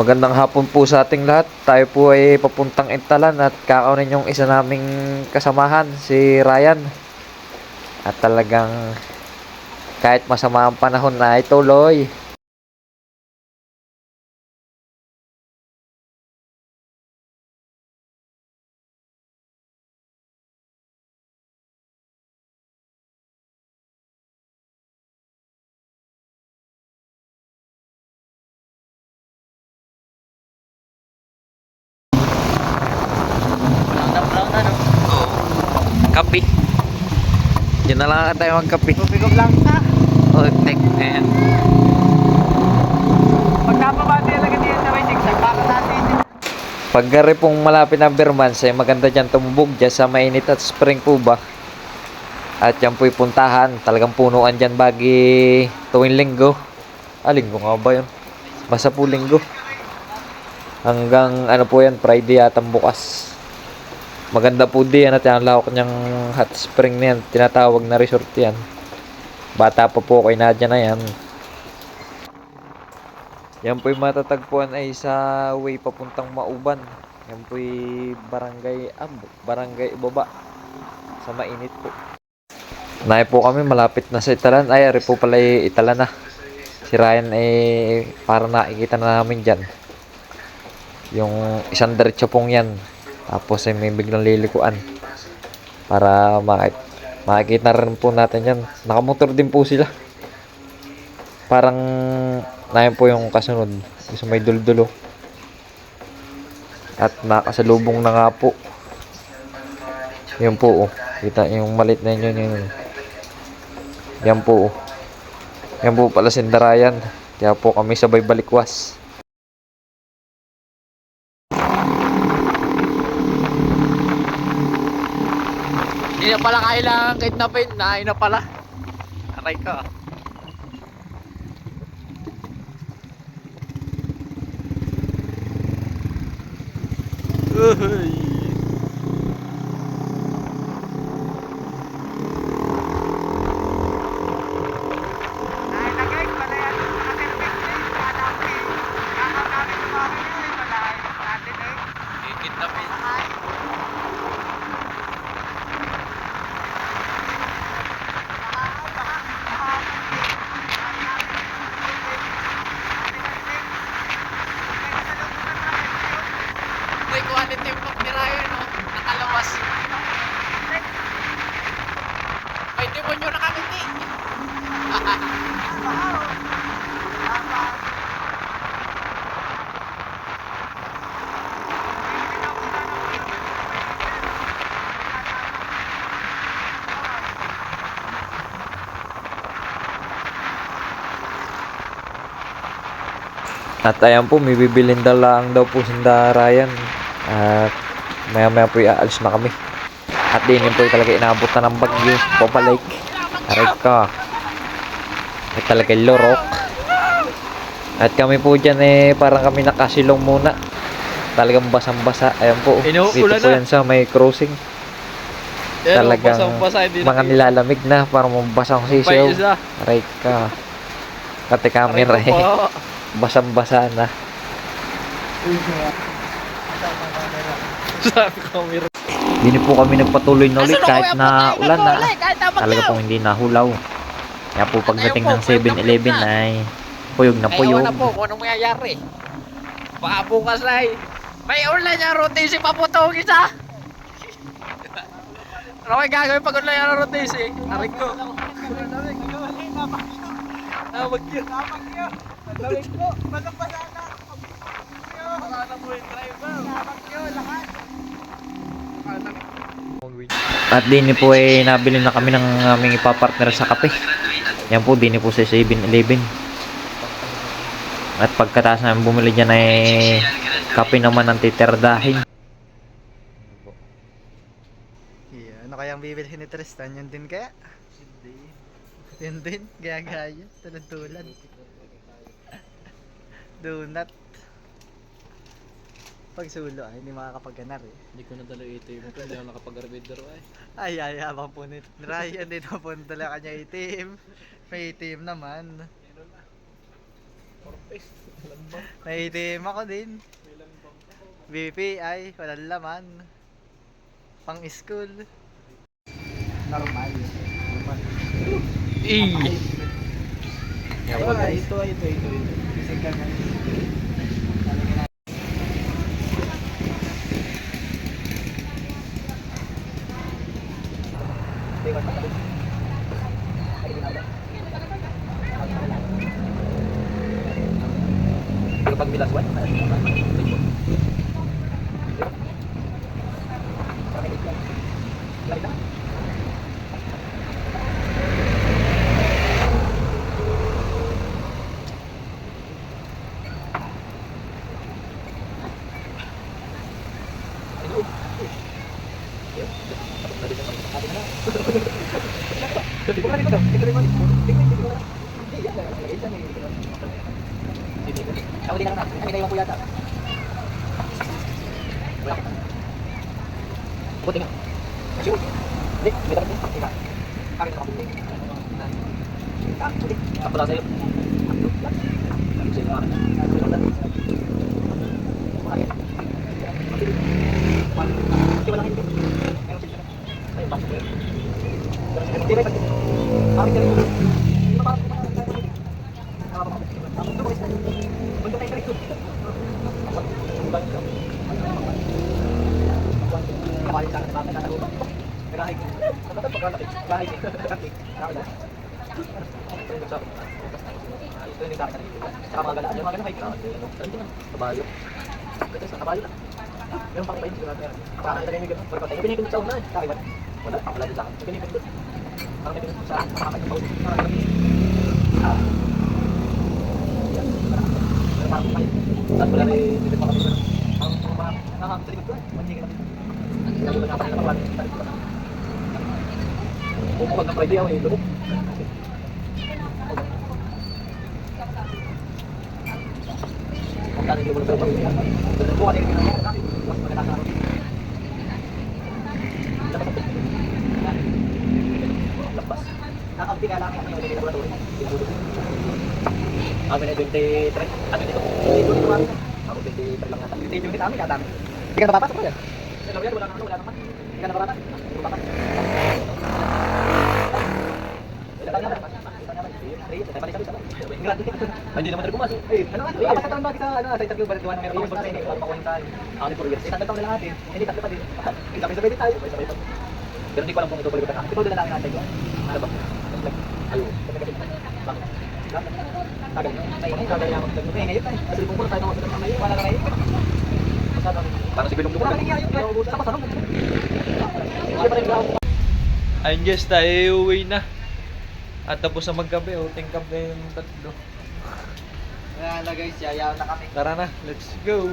Magandang hapon po sa ating lahat. Tayo po ay papuntang Intalan at kakaunin yung isa naming kasamahan, si Ryan. At talagang kahit masama ang panahon na ay tuloy. Brown na, no? Oo. Kape. Diyan na lang tayo magkape. Tubig of lang ka. Oh, tek. Ayan. Pag napabati talaga diyan sa may zigzag, baka natin. Pag gari pong malapit ng Bermans ay maganda dyan tumubog dyan sa mainit at spring po ba. At yan po'y puntahan. Talagang punuan dyan bagi tuwing linggo. Linggo nga ba yun? Basta po linggo. Hanggang ano po yan, Friday yata bukas. Maganda po diyan at yung lawak niyang hot spring na yan. Tinatawag na resort yan. Bata pa po kay Nadia na yan. Yan po'y matatagpuan ay sa way papuntang Mauban. Yan po'y barangay Ibaba. Sa mainit po. Naay po kami malapit na sa Italan. Ay, ari po pala Italan na. Si Ryan ay para nakikita na namin dyan. Yung isang diretso pong yan. Tapos ay may biglang lilikuan. Para makikita rin po natin yan. Nakamotor din po sila. Parang nayan po yung kasunod. Sa may duldulo. At nakasalubong na nga po. Yun po oh. Kita yung malit na yun. Yan po oh. Yan po pala Sindarayan. Kaya po kami sabay balikwas. Hindi na pala kailangan kidnapin. Nain na pala. Aray ka. Uy. May quality book ni Ryan, no? Nakalawas. May demonyo na kami, di. At ayan po, may bibilin lang daw po si Ryan. At maya po aalis na kami. At din po talaga inaabot na ng bagyo. Papalik. Aray ka. At talaga lorok. At kami po dyan parang kami nakasilong muna. Talagang basang-basa. Ayan po. Dito po yan sa may crossing. Talagang mga nilalamig na. Parang mabasang sisiyaw. Aray ka. Kati camera basang-basa na. Hindi po kami nagpatuloy na ulit kahit na ulan na. Talaga pong hindi nahulaw. Kaya po pagdating ng 7-Eleven ay puyog na puyog. Ayaw na po kung anong mayayari. Baka bukas ay may ulan niya rotisi paputong isa. Ano kayo gagawin pag ulan niya rotisi? Arik ko. Namagyo. Lamig po, manong pasana. Pasana mo yung driver. Namagyo, lahat. At din po nabili na kami ng aming ipapartner sa kape. Yan po, din po sa 7-Eleven. At pagkataas namin bumili dyan kape naman ang titirdahin. Yeah, ano kayang bibilhin ni Tristan? Yun din kaya? Yun din? Gaya-gaya? Tulad-tulad? Donut. Pag sulo hindi makakapagganar eh. Hindi ko nadala ATM ko, hindi ako nakapag-arbidero ay. Ay, abang po ni Ryan, dito po nadala kanya ATM. May ATM naman. Naitim ako din. BPI, walang laman. Pang school. Normal. Yan po guys. Ito. Isig ka na. Kapag bilaswan. Ako din lang na. Kami na yung yata. Wala ka. Buti nga. Kasi hindi, may dapat din. Ika. Bakit ka kabuti? Buti. Ako lang sa'yo. Sa'yo naman. Bakit? Kasi wala kayo. Ay, bakit? Hindi ba ito? Bakit ka rin? Hindi ba bakit? Pupukod ng Friday ako yung lubog. Kung saan yung lubog sa lubog. Buwan yung ginagawa natin. Mas maganda sa akin. Lapas. Nakakabiti ka lang. Ano yung laboratory? Kami na 23. Ano dito? Ako 23 lang nata. 23 kami katami. Hindi ka napapasok ko yan. Wala naman. Hindi ka napapasok. Hindi naman tayo pumasok. Ano nga? Ay, pasatan ba kita sa interview ba diwan meron yung kasi pakuhin tayo. Ako ni Purwis. Tatlo taon na lang natin. Hindi tatlo pa din. Sabay-sabay din tayo. Sabay pa. Pero hindi ko alam kung ito palibutan na. Ito din na lang natin yun. Ano ba? Ayo. Bakit? Tagal. Tagal lang ako. Ngayon tayo. Kasi pupunta tayo ng hospital ngayon. Wala na ngayon. Parang si Bilong Dumo. Tapos ano? Ayun guys, tayo uwi na. At tapos na magkape, tingkap na yung tatlo. Kaya na guys, yayaw na kami. Tara na, let's go!